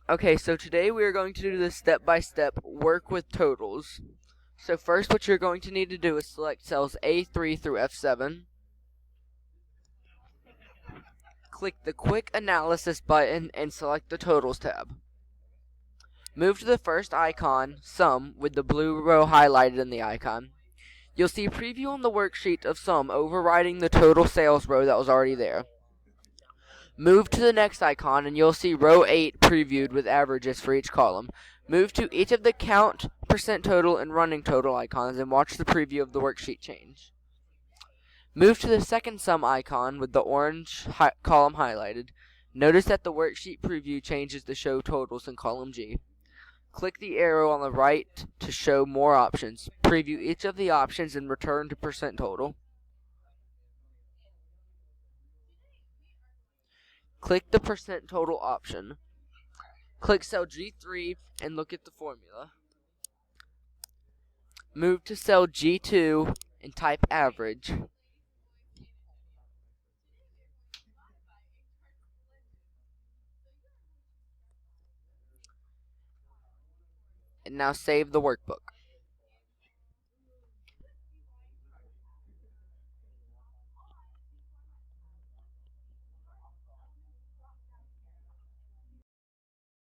Okay, so today we are going to do this step-by-step work with totals. So first what you're going to need to do is select cells A3 through F7. Click the Quick Analysis button and select the Totals tab. Move to the first icon, Sum, with the blue row highlighted in the icon. You'll see Preview on the worksheet of Sum overriding the Total Sales row that was already there. Move to the next icon and you'll see row 8 previewed with averages for each column. Move to each of the count, percent total, and running total icons and watch the preview of the worksheet change. Move to the second sum icon with the orange column highlighted. Notice that the worksheet preview changes to show totals in column G. Click the arrow on the right to show more options. Preview each of the options and return to percent total. Click the percent total option. Click cell G3 and look at the formula. Move to cell G2 and type average. And now save the workbook.